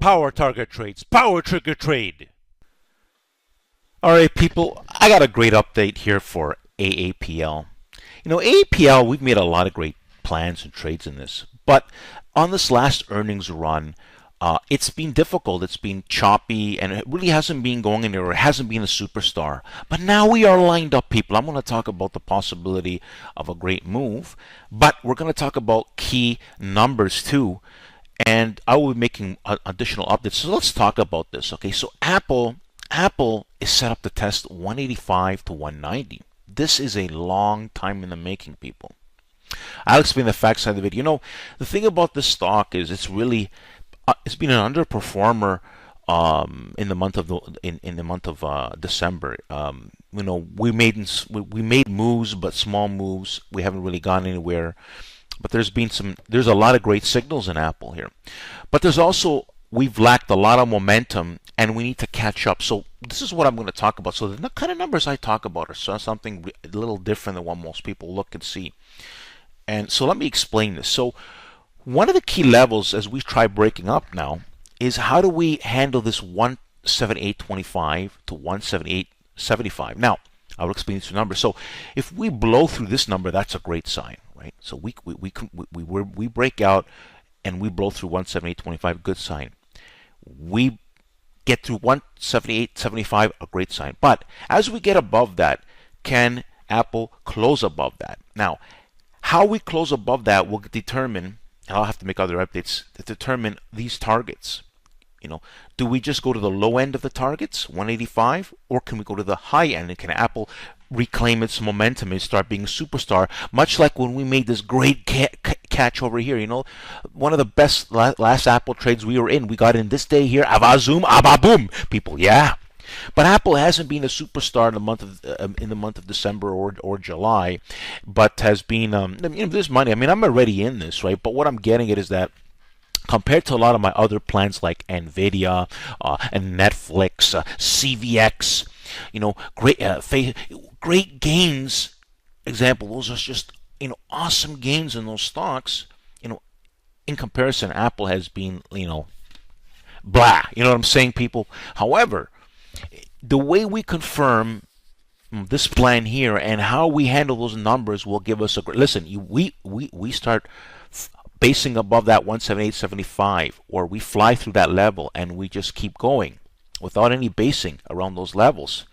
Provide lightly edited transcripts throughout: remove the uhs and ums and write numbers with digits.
Power target trades, power trigger trade. All right, people, I got a great update here for AAPL. You know, AAPL, we've made a lot of great plans and trades in this, but on this last earnings run, it's been difficult, it's been choppy, and it really hasn't been going anywhere. It hasn't been a superstar. But now we are lined up, people. I'm going to talk about the possibility of a great move, but we're going to talk about key numbers too, and I will be making additional updates. So let's talk about this. Okay, so Apple is set up to test 185 to 190. This is a long time in the making, people. I'll explain the facts side of the video. You know, the thing about this stock is it's really it's been an underperformer in the month of December. You know, we made moves, but small moves. We haven't really gone anywhere. But there's a lot of great signals in Apple here. But there's also, we've lacked a lot of momentum, and we need to catch up. So this is what I'm going to talk about. So the kind of numbers I talk about are something a little different than what most people look and see. And so let me explain this. So one of the key levels as we try breaking up now is how do we handle this 178.25 to 178.75. Now, I will explain these numbers. So if we blow through this number, that's a great sign, right? So we break out and we blow through 178.25, good sign. We get through 178.75, a great sign. But as we get above that, can Apple close above that? Now, how we close above that will determine, and I'll have to make other updates to determine these targets. You know, do we just go to the low end of the targets, 185, or can we go to the high end? And can Apple reclaim its momentum and start being a superstar, much like when we made this great catch over here? You know, one of the best last Apple trades we were in. We got in this day here, avazoom, ababoom, people, yeah. But Apple hasn't been a superstar in the month of December or July, but has been. You know, this money. I mean, I'm already in this, right? But what I'm getting at is that compared to a lot of my other plans like Nvidia and Netflix, CVX, you know, great gains. Example, those are just, you know, awesome gains in those stocks. You know, in comparison, Apple has been, you know, blah. You know what I'm saying, people? However, the way we confirm this plan here and how we handle those numbers will give us a great. Listen, we start basing above that 178.75, or we fly through that level and we just keep going without any basing around those levels.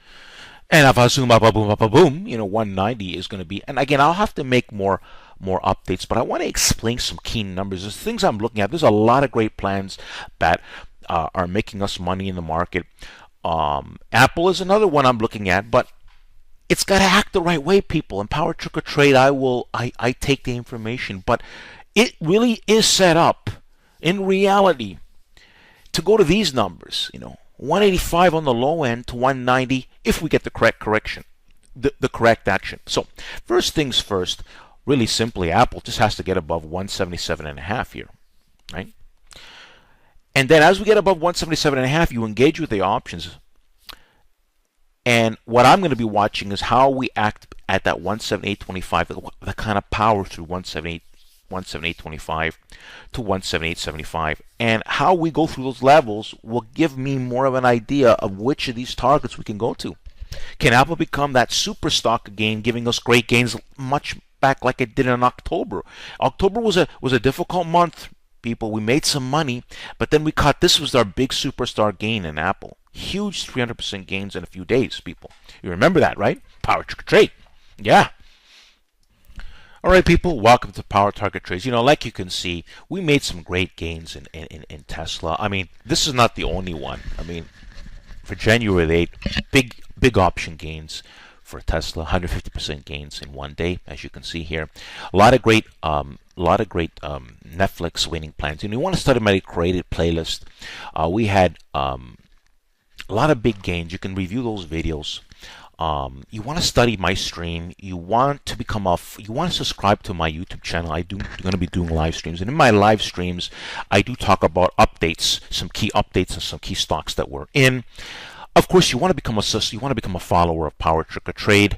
And if I zoom up, boom, you know, 190 is going to be. And again, I'll have to make more updates, but I want to explain some key numbers. There's things I'm looking at. There's a lot of great plans that are making us money in the market. Apple is another one I'm looking at, but it's got to act the right way, people. In Power Trigger Trade, I take the information, but it really is set up in reality to go to these numbers, you know, 185 on the low end to 190 if we get the correct correction, the correct action. So first things first, really simply, Apple just has to get above 177.5 here, right? And then as we get above 177.5, you engage with the options. And what I'm going to be watching is how we act at that 178.25, the kind of power through 178.25 to 178.75. And how we go through those levels will give me more of an idea of which of these targets we can go to. Can Apple become that super stock again, giving us great gains much back like it did in October? October was a difficult month, people. We made some money, but then we caught, this was our big superstar gain in Apple. Huge 300% gains in a few days, people. You remember that, right? Power Trade. Yeah. All right, people, welcome to Power Target Trades. You know, like you can see, we made some great gains in Tesla. I mean, this is not the only one. I mean, for January 8th, big option gains for Tesla, 150% gains in one day, as you can see here. A lot of great Netflix winning plans. And you want to study my created playlist. We had a lot of big gains. You can review those videos. You want to study my stream. You want to subscribe to my YouTube channel. I'm going to be doing live streams, and in my live streams, I do talk about updates, some key updates, and some key stocks that we're in. Of course, you want to become a follower of Power Trick or Trade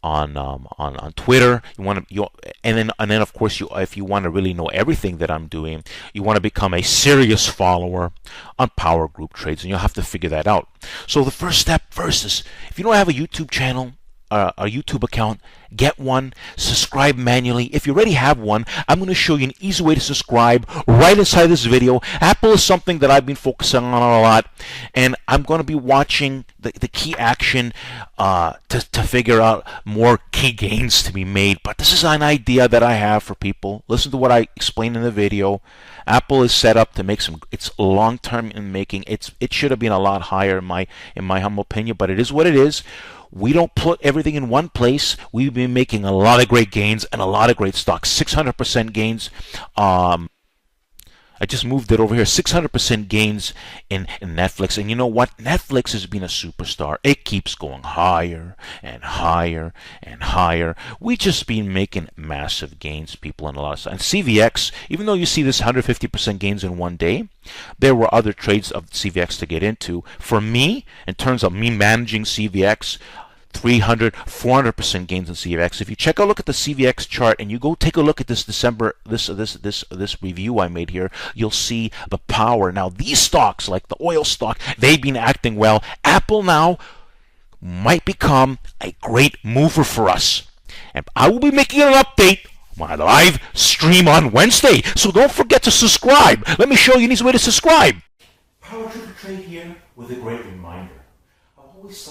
on Twitter. And then of course, if you want to really know everything that I'm doing, you want to become a serious follower on Power Group Trades, and you'll have to figure that out. So the first step first is, if you don't have a YouTube channel, a YouTube account, get one, subscribe manually. If you already have one, I'm going to show you an easy way to subscribe right inside this video. Apple is something that I've been focusing on a lot, and I'm going to be watching the key action to figure out more key gains to be made. But this is an idea that I have for people. Listen to what I explained in the video. Apple is set up to make it's long term in making. It should have been a lot higher in my humble opinion, but it is what it is. We don't put everything in one place. We've been making a lot of great gains and a lot of great stocks. 600% gains. I just moved it over here. 600% gains in Netflix. And you know what? Netflix has been a superstar. It keeps going higher and higher and higher. We just been making massive gains, people, in a lot of stuff. And CVX, even though you see this 150% gains in one day, there were other trades of CVX to get into. For me, in terms of me managing CVX, 300, 400% gains in CVX. If you check a look at the CVX chart and you go take a look at this December, this review I made here, you'll see the power. Now these stocks, like the oil stock, they've been acting well. Apple now might become a great mover for us. And I will be making an update on my live stream on Wednesday. So don't forget to subscribe. Let me show you an easy way to subscribe. Power Trick or Trade here with a great reminder. I always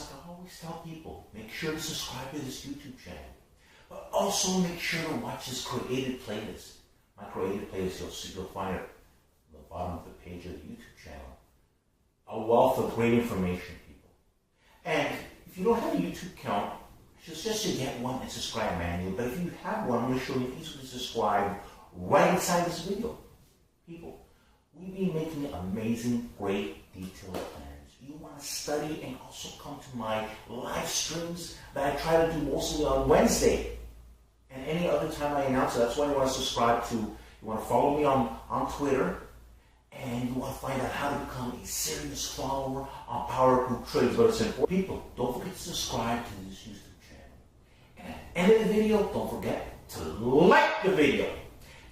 tell people, make sure to subscribe to this YouTube channel, but also make sure to watch this created playlist. My created playlist, you'll find it at the bottom of the page of the YouTube channel. A wealth of great information, people. And if you don't have a YouTube account, I suggest you get one and subscribe manually. But if you have one, I'm going to show you easily to subscribe right inside this video. People, we've been making amazing, great, detailed plans. You want to study and also come to my live streams that I try to do mostly on Wednesday and any other time I announce it. That's why you want to subscribe to. You want to follow me on Twitter, and you want to find out how to become a serious follower on Power Group Trades. But it's important. People, don't forget to subscribe to this YouTube channel. And at the end of the video, don't forget to like the video.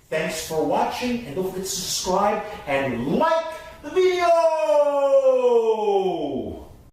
Thanks for watching, and don't forget to subscribe and like the video!